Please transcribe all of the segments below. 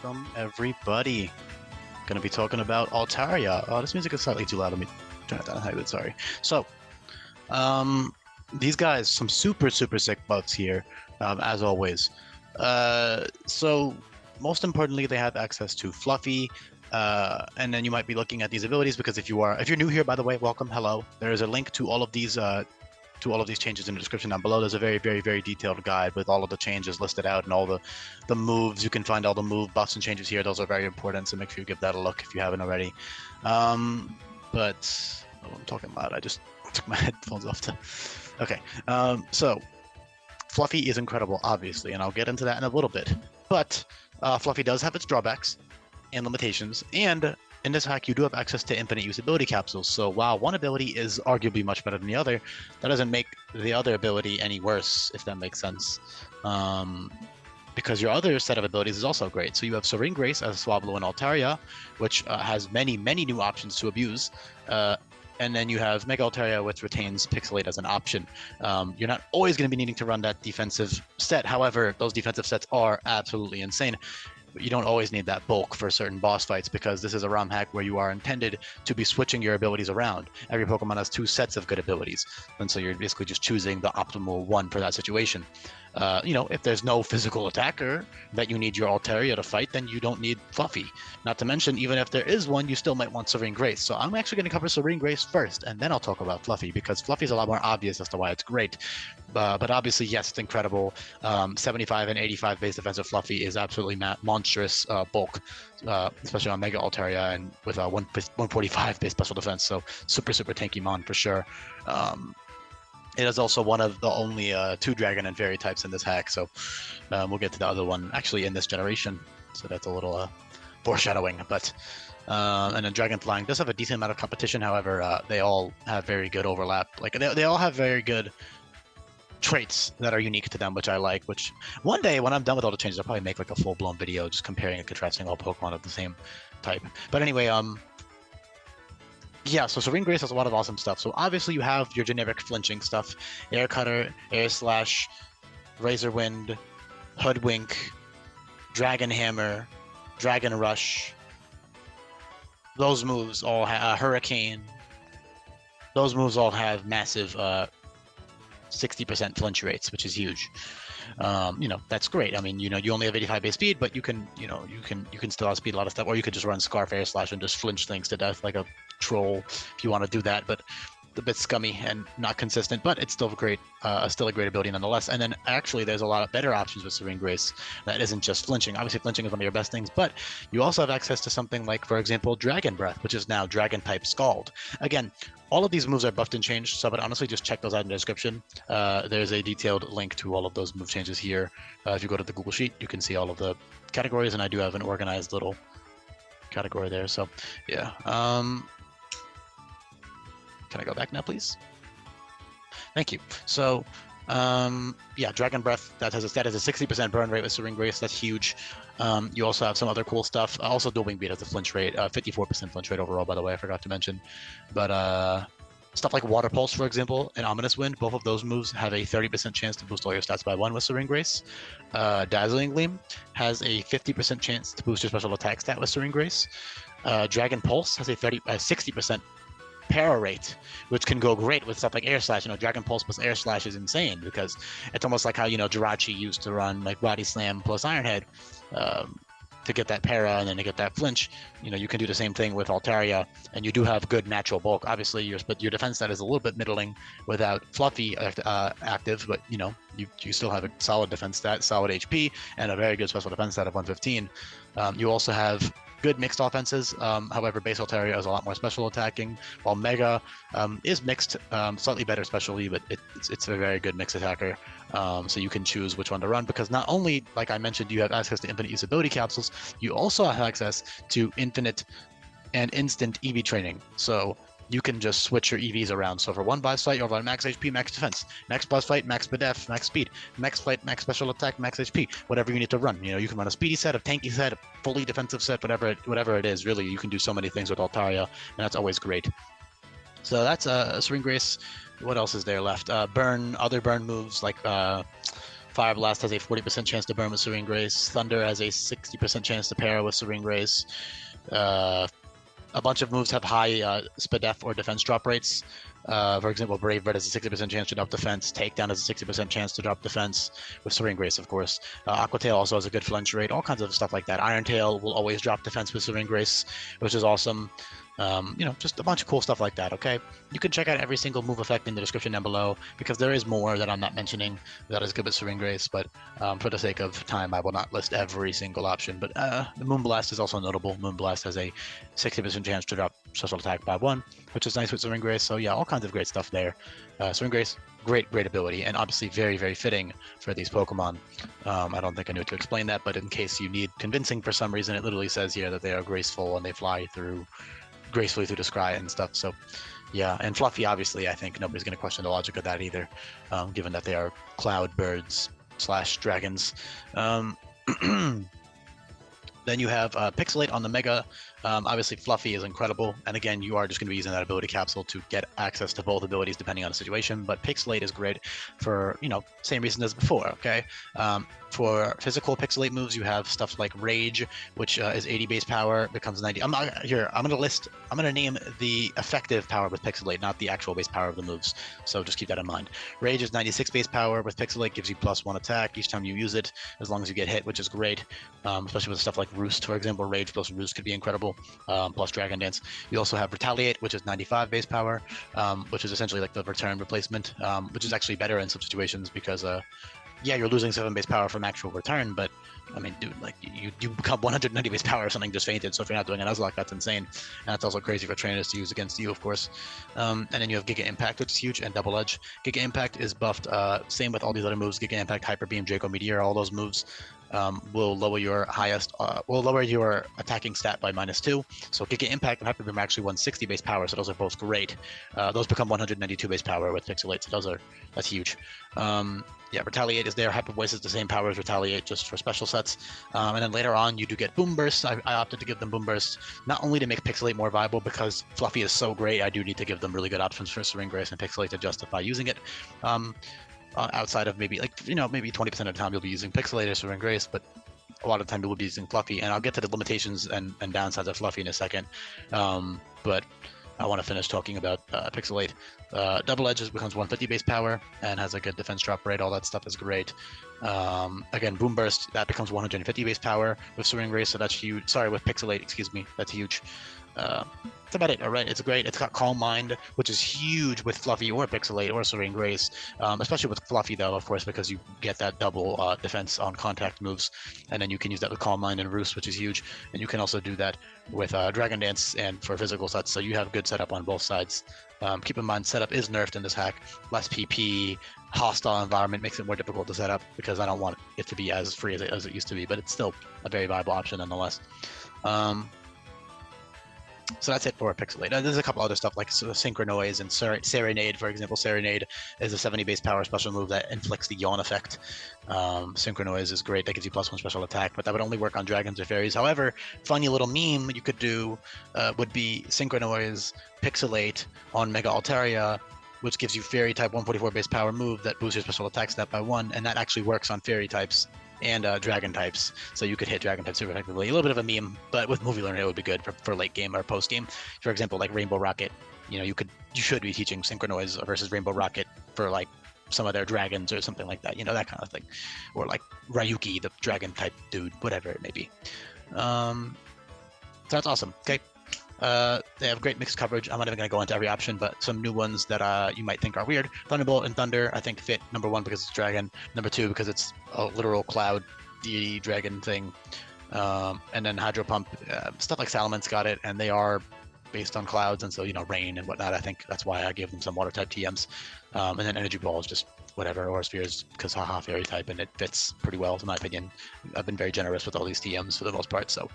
Welcome, everybody. Going to be talking about Altaria. Oh, this music is slightly too loud. Let me turn it down a tiny bit. Sorry. So, these guys, some super sick buffs here, as always. So, most importantly, they have access to Fluffy. And then you might be looking at these abilities because if you're new here, by the way, welcome, hello. There is a link to all of these changes in the description down below. There's a very detailed guide with all of the changes listed out and all the moves. You can find all the move buffs and changes here. Those are very important, so make sure you give that a look if you haven't already. But I'm talking loud. I just took my headphones off to. Okay. So Fluffy is incredible, obviously, and I'll get into that in a little bit. But Fluffy does have its drawbacks and limitations, and in this hack, you do have access to infinite usability capsules. So while one ability is arguably much better than the other, that doesn't make the other ability any worse, if that makes sense. Because your other set of abilities is also great. So you have Serene Grace as Swablu and Altaria, which has many new options to abuse. And then you have Mega Altaria, which retains Pixelate as an option. You're not always going to be needing to run that defensive set. However, those defensive sets are absolutely insane. You don't always need that bulk for certain boss fights because this is a ROM hack where you are intended to be switching your abilities around. Every Pokemon has two sets of good abilities, and so you're basically just choosing the optimal one for that situation. If there's no physical attacker that you need your Altaria to fight, then you don't need Fluffy. Not to mention, even if there is one, you still might want Serene Grace. So I'm actually going to cover Serene Grace first, and then I'll talk about Fluffy, because Fluffy is a lot more obvious as to why it's great. But obviously, yes, it's incredible. 75 and 85 base defensive Fluffy is absolutely monstrous bulk, especially on Mega Altaria and with 145 base special defense. So super tanky mon for sure. It is also one of the only 2 Dragon and Fairy types in this hack, so we'll get to the other one actually in this generation. So that's a little foreshadowing. But and then Dragon Flying does have a decent amount of competition. However, they all have very good overlap. Like they all have very good traits that are unique to them, which I like. Which one day when I'm done with all the changes, I'll probably make like a full-blown video just comparing and contrasting all Pokemon of the same type. But anyway, yeah, so Serene Grace has a lot of awesome stuff. So obviously you have your generic flinching stuff: Air Cutter, Air Slash, Razor Wind, Hoodwink, Dragon Hammer, Dragon Rush. Those moves all have Hurricane. Those moves all have massive 60% flinch rates, which is huge. That's great. I mean, you only have 85 base speed, but you can still outspeed a lot of stuff, or you could just run Scarf Air Slash and just flinch things to death like a troll if you want to do that. But a bit scummy and not consistent, but it's still great. Still a great ability nonetheless. And then actually, there's a lot of better options with Serene Grace that isn't just flinching. Obviously, flinching is one of your best things, but you also have access to something like, for example, Dragon Breath, which is now Dragon type Scald. Again, all of these moves are buffed and changed, so but honestly, just check those out in the description. There's a detailed link to all of those move changes here. If you go to the Google Sheet, you can see all of the categories, and I do have an organized little category there. So, yeah. Can I go back now, please? Thank you. So, yeah, Dragon Breath, that has a 60% burn rate with Serene Grace. That's huge. You also have some other cool stuff. Also, Dual Wing Beat has a flinch rate, 54% flinch rate overall, by the way, I forgot to mention. But stuff like Water Pulse, for example, and Ominous Wind, both of those moves have a 30% chance to boost all your stats by 1 with Serene Grace. Dazzling Gleam has a 50% chance to boost your special attack stat with Serene Grace. Dragon Pulse has a 60% para rate, which can go great with stuff like Air Slash. Dragon Pulse plus Air Slash is insane because it's almost like how Jirachi used to run like Body Slam plus Iron Head to get that para and then to get that flinch. You can do the same thing with Altaria, and you do have good natural bulk. Obviously, your defense stat is a little bit middling without Fluffy active, but you still have a solid defense stat, solid HP, and a very good special defense stat of 115. You also have good mixed offenses. However, base Altaria is a lot more special attacking, while Mega is mixed, slightly better specially, but it's a very good mixed attacker. So you can choose which one to run, because not only, like I mentioned, you have access to infinite usability capsules, you also have access to infinite and instant EV training. So you can just switch your EVs around. So for one boss fight, you'll run max HP, max defense. Next boss fight, max def, max speed. Next fight, max special attack, max HP. Whatever you need to run. You can run a speedy set, a tanky set, a fully defensive set, whatever it is. Really, you can do so many things with Altaria, and that's always great. So that's Serene Grace. What else is there left? Other burn moves like Fire Blast has a 40% chance to burn with Serene Grace. Thunder has a 60% chance to pair with Serene Grace. A bunch of moves have high SPDEF or defense drop rates. For example, Brave Bird has a 60% chance to drop defense. Takedown has a 60% chance to drop defense, with Serene Grace, of course. Aqua Tail also has a good flinch rate, all kinds of stuff like that. Iron Tail will always drop defense with Serene Grace, which is awesome. You know, just a bunch of cool stuff like that, okay? You can check out every single move effect in the description down below, because there is more that I'm not mentioning that is good with Serene Grace, but for the sake of time, I will not list every single option. But the Moonblast is also notable. Moonblast has a 60% chance to drop special attack by 1, which is nice with Serene Grace. So yeah, all kinds of great stuff there. Serene Grace, great ability, and obviously very, very fitting for these Pokemon. I don't think I need to explain that, but in case you need convincing for some reason, it literally says here that they are graceful and they fly gracefully through the sky and stuff. So yeah, and Fluffy, obviously, I think nobody's going to question the logic of that either, given that they are cloud birds / dragons. Then you have Pixelate on the Mega. Obviously, Fluffy is incredible, and again, you are just going to be using that ability capsule to get access to both abilities depending on the situation. But Pixelate is great for, you know, same reason as before. Okay, for physical Pixelate moves, you have stuff like Rage, which is 80 base power, becomes 90. I'm going to name the effective power with Pixelate, not the actual base power of the moves. So just keep that in mind. Rage is 96 base power with Pixelate, gives you +1 attack each time you use it, as long as you get hit, which is great. Especially with stuff like Roost, for example. Rage plus Roost could be incredible. Plus Dragon Dance. You also have Retaliate, which is 95 base power, which is essentially like the return replacement, which is actually better in some situations because, yeah, you're losing 7 base power from actual return, but I mean, dude, like you become 190 base power if something just fainted. So if you're not doing a Nuzlocke, that's insane, and that's also crazy for trainers to use against you, of course. And then you have Giga Impact, which is huge, and Double Edge. Giga Impact is buffed. Same with all these other moves. Giga Impact, Hyper Beam, Draco Meteor, all those moves will lower your attacking stat by -2. So Giga Impact and Hyper Beam are actually 160 base power, so those are both great. Those become 192 base power with Pixelate, so that's huge. Yeah, Retaliate is there. Hyper Voice is the same power as Retaliate, just for special sets. And then later on, you do get Boom Burst. I opted to give them Boom Burst, not only to make Pixelate more viable, because Fluffy is so great, I do need to give them really good options for Serene Grace and Pixelate to justify using it. Outside of maybe, like, you know, maybe 20% of the time you'll be using Pixelate or Serene Grace, but a lot of the time you'll be using Fluffy. And I'll get to the limitations and downsides of Fluffy in a second. But I want to finish talking about Pixelate. Double Edge becomes 150 base power and has a good defense drop rate. All that stuff is great. Again, Boom Burst, that becomes 150 base power with Serene Grace, so that's huge. Sorry, with Pixelate, excuse me, that's huge. That's about it. All right, it's great. It's got Calm Mind, which is huge with Fluffy or Pixelate or Serene Grace, especially with Fluffy though, of course, because you get that double defense on contact moves, and then you can use that with Calm Mind and Roost, which is huge, and you can also do that with Dragon Dance and for physical sets. So you have good setup on both sides. Keep in mind, setup is nerfed in this hack. Less PP, hostile environment makes it more difficult to set up because I don't want it to be as free as it used to be, but it's still a very viable option nonetheless. So that's it for Pixelate. There's a couple other stuff like Synchronoise and Serenade, for example. Serenade is a 70 base power special move that inflicts the Yawn effect. Synchronoise is great. That gives you +1 special attack, but that would only work on dragons or fairies. However, funny little meme you could do would be Synchronoise Pixelate on Mega Altaria, which gives you fairy type 144 base power move that boosts your special attack stat by 1, and that actually works on fairy types and dragon types, so you could hit dragon types super effectively. A little bit of a meme, but with movie learning it would be good for late game or post game. For example, like Rainbow Rocket, you know, you should be teaching Synchronoise versus Rainbow Rocket for like some of their dragons or something like that, you know, that kind of thing, or like Ryuki, the dragon type dude, whatever it may be. So that's awesome. Okay. They have great mixed coverage. I'm not even going to go into every option, but some new ones that you might think are weird. Thunderbolt and Thunder, I think, fit. Number 1 because it's dragon. Number 2 because it's a literal cloud deity dragon thing. And then Hydro Pump, stuff like Salaman's got it, and they are based on clouds, and so, you know, rain and whatnot. I think that's why I gave them some water type TMs. And then Energy Ball is just whatever, or Spheres, because haha, fairy type, and it fits pretty well, in my opinion. I've been very generous with all these TMs for the most part, so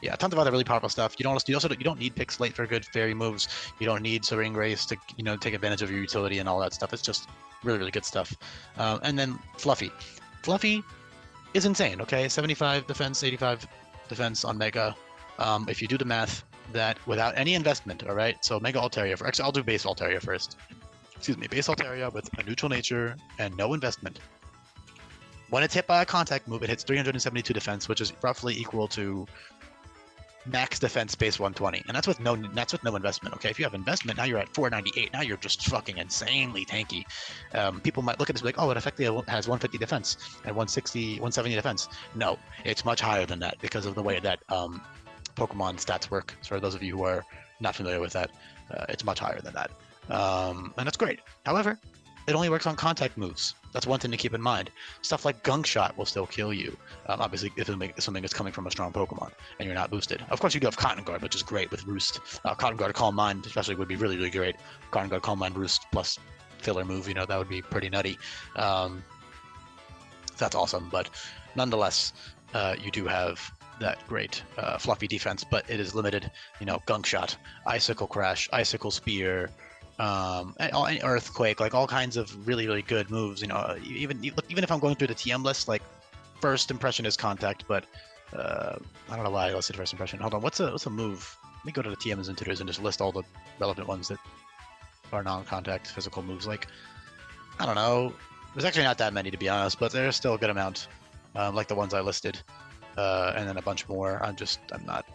yeah, tons of other really powerful stuff. You don't need Pixelate for good fairy moves. You don't need Serene Grace to, you know, take advantage of your utility and all that stuff. It's just really, really good stuff. And then Fluffy. Fluffy is insane, okay? 75 defense, 85 defense on Mega. If you do the math, that without any investment, all right? So Mega Altaria, actually I'll do base Altaria first. Excuse me, base Altaria with a neutral nature and no investment When it's hit by a contact move, it hits 372 defense, which is roughly equal to max defense base 120, and that's with no investment. Okay, if you have investment, now you're at 498. Now you're just fucking insanely tanky. People might look at this and be like, oh, it effectively has 150 defense and 160, 170 defense. No, it's much higher than that because of the way that Pokemon stats work. So for those of you who are not familiar with that, it's much higher than that, and that's great. However, it only works on contact moves. That's one thing to keep in mind. Stuff like Gunk Shot will still kill you. Obviously, if something is coming from a strong Pokemon and you're not boosted. Of course, you do have Cotton Guard, which is great with Roost. Cotton Guard Calm Mind, especially, would be really, really great. Cotton Guard Calm Mind Roost plus filler move, you know, that would be pretty nutty. That's awesome. But nonetheless, you do have that great fluffy defense, but it is limited. You know, Gunk Shot, Icicle Crash, Icicle Spear, and Earthquake, like all kinds of really, really good moves. You know, even if I'm going through the TM list, like first impression is contact, but I don't know why I listed first impression. Hold on, what's a move? Let me go to the TMs and tutors and just list all the relevant ones that are non-contact physical moves. Like, I don't know, there's actually not that many to be honest, but there's still a good amount, like the ones I listed, and then a bunch more. I'm not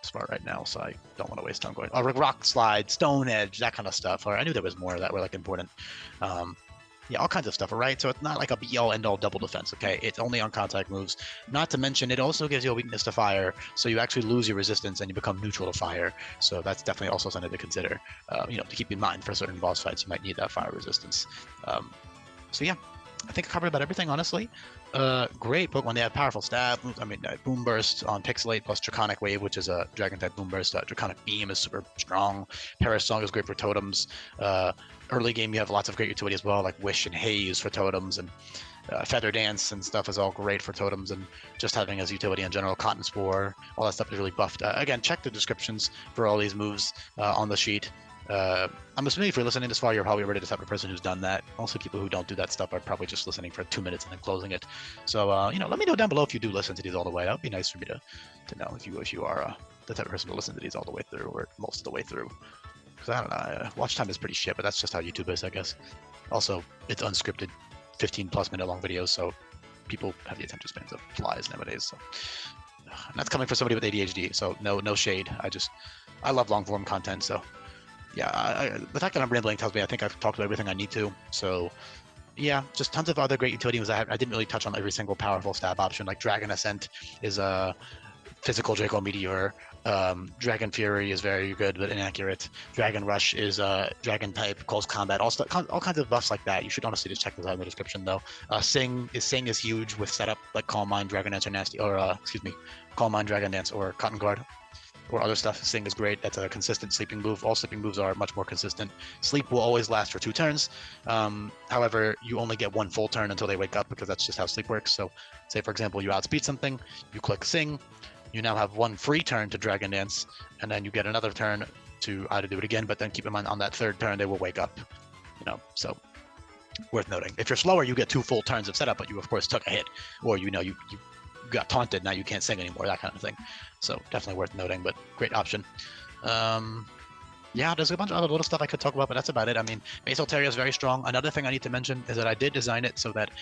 smart right now, so I don't want to waste time going. Oh, Rock Slide, Stone Edge, that kind of stuff. Or I knew there was more that were like important. Yeah, all kinds of stuff, right? So it's not like a be-all end-all double defense, okay? It's only on contact moves. Not to mention, it also gives you a weakness to fire, so you actually lose your resistance and you become neutral to fire. So that's definitely also something to consider, you know, to keep in mind for certain boss fights. You might need that fire resistance. So yeah, I think I covered about everything, honestly. Great Pokemon. They have powerful stab moves. I mean, Boom Burst on Pixelate plus Draconic Wave, which is a Dragon-type Boom Burst. Draconic Beam is super strong. Parasong is great for totems. Early game, you have lots of great utility as well, like Wish and Haze for totems, and Feather Dance and stuff is all great for totems, and just having as utility in general. Cotton Spore, all that stuff is really buffed. Again, check the descriptions for all these moves on the sheet. I'm assuming if you're listening this far, you're probably already the type of person who's done that. Also, people who don't do that stuff are probably just listening for 2 minutes and then closing it. So, you know, let me know down below if you do listen to these all the way. That would be nice for me to know if you are the type of person to listen to these all the way through, or most of the way through. Because I don't know, watch time is pretty shit, but that's just how YouTube is, I guess. Also, it's unscripted, 15+ minute long videos, so people have the attention spans of flies nowadays. So, and that's coming from somebody with ADHD. So no shade. I love long form content. So. Yeah, the fact that I'm rambling tells me I think I've talked about everything I need to. So, yeah, just tons of other great utility moves. I didn't really touch on every single powerful stab option. Like Dragon Ascent is a physical Draco Meteor. Dragon Fury is very good but inaccurate. Dragon Rush is Dragon type close combat. All kinds of buffs like that. You should honestly just check this out in the description though. Sing is huge with setup like Calm Mind, Dragon Dance, or Nasty, or Calm Mind, Dragon Dance, or Cotton Guard. Or other stuff. Sing is great. That's a consistent sleeping move. All sleeping moves are much more consistent. Sleep will always last for 2 turns. However, you only get 1 full turn until they wake up, because that's just how sleep works. So, say for example, you outspeed something, you click Sing, you now have 1 free turn to Dragon Dance, and then you get another turn to either do it again. But then keep in mind, on that 3rd turn, they will wake up. You know, so worth noting. If you're slower, you get 2 full turns of setup, but you of course took a hit, or you got taunted, now you can't sing anymore, that kind of thing. So definitely worth noting, but great option. Yeah, there's a bunch of other little stuff I could talk about, but that's about it. I mean, base Altaria is very strong. Another thing I need to mention is that I did design it so that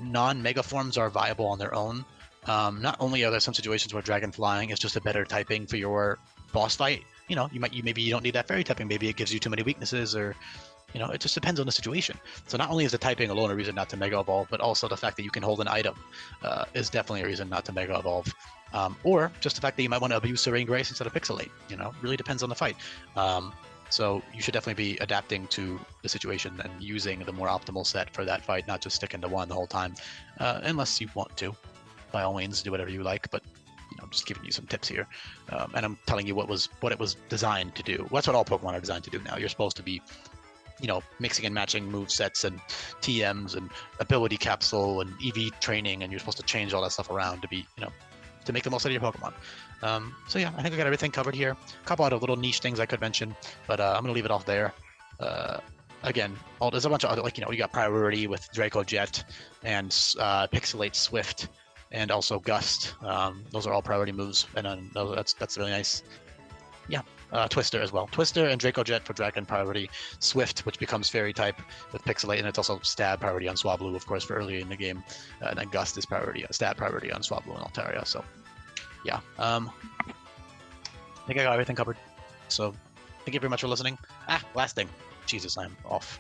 non-mega forms are viable on their own. Not only are there some situations where Dragon Flying is just a better typing for your boss fight, you know, maybe you don't need that fairy typing, maybe it gives you too many weaknesses, or you know, it just depends on the situation. So not only is the typing alone a reason not to Mega Evolve, but also the fact that you can hold an item is definitely a reason not to Mega Evolve. Or just the fact that you might want to abuse Serene Grace instead of Pixelate, you know, really depends on the fight. So you should definitely be adapting to the situation and using the more optimal set for that fight, not just sticking to one the whole time, unless you want to. By all means, do whatever you like, but you know, I'm just giving you some tips here. And I'm telling you what it was designed to do. Well, that's what all Pokemon are designed to do now. You're supposed to be, you know, mixing and matching move sets and TMs and ability capsule and EV training, and you're supposed to change all that stuff around to be, you know, to make the most out of your Pokemon. So yeah, I think I got everything covered here. A couple other little niche things I could mention, but I'm gonna leave it off there. Again, there's a bunch of other, like, you know, you got Priority with Draco Jet and Pixelate Swift, and also Gust. Those are all priority moves, and that's really nice. yeah, Twister as well. Twister and Draco Jet for Dragon priority. Swift, which becomes Fairy type with Pixelate, and it's also Stab priority on Swablu, of course, for early in the game. And then Gust is priority, Stab priority on Swablu and Altaria. So, yeah. I think I got everything covered. So, thank you very much for listening. Last thing. Jesus, I'm off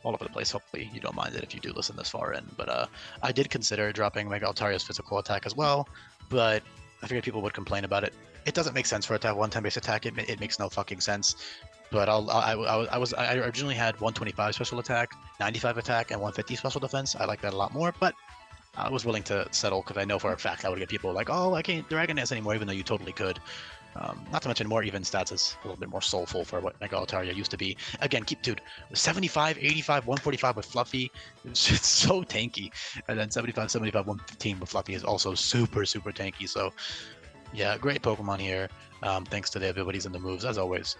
all over the place. Hopefully you don't mind it if you do listen this far in. But I did consider dropping Mega Altaria's physical attack as well, but I figured people would complain about it. It doesn't make sense for it to have 110 base attack. It makes no fucking sense. But I originally had 125 special attack, 95 attack, and 150 special defense. I like that a lot more, but I was willing to settle because I know for a fact I would get people like, oh, I can't Dragon Dance anymore, even though you totally could. Not to mention more even stats is a little bit more soulful for what Mega Altaria used to be. Again, dude, 75, 85, 145 with Fluffy, it's just so tanky. And then 75, 75, 115 with Fluffy is also super, super tanky. So yeah, great Pokemon here. Thanks to the abilities and the moves, as always.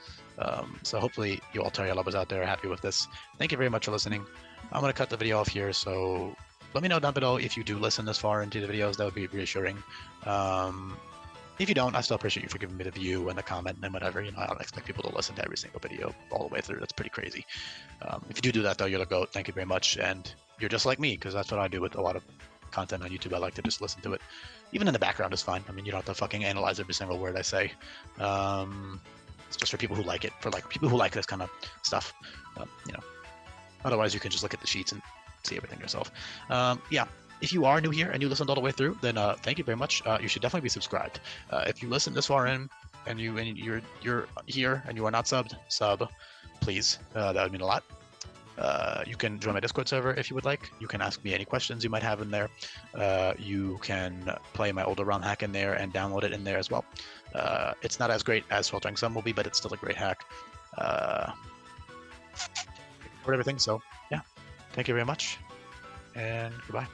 So hopefully you Altaria lovers out there are happy with this. Thank you very much for listening. I'm going to cut the video off here, so let me know down below if you do listen this far into the videos. That would be reassuring. If you don't, I still appreciate you for giving me the view and the comment and whatever. You know, I don't expect people to listen to every single video all the way through. That's pretty crazy. If you do that, though, you're the GOAT. Thank you very much. And you're just like me, because that's what I do with a lot of content on YouTube. I like to just listen to it. Even in the background is fine. I mean, you don't have to fucking analyze every single word I say. It's just for people who like it, for like people who like this kind of stuff. You know, otherwise you can just look at the sheets and see everything yourself. Yeah. If you are new here and you listened all the way through, then thank you very much. You should definitely be subscribed. If you listen this far in and you're here and you are not subbed, sub, please. That would mean a lot. You can join my Discord server if you would like. You can ask me any questions you might have in there. You can play my older ROM hack in there and download it in there as well. It's not as great as Sweltering Sun will be, but it's still a great hack. For everything. So yeah, thank you very much, and goodbye.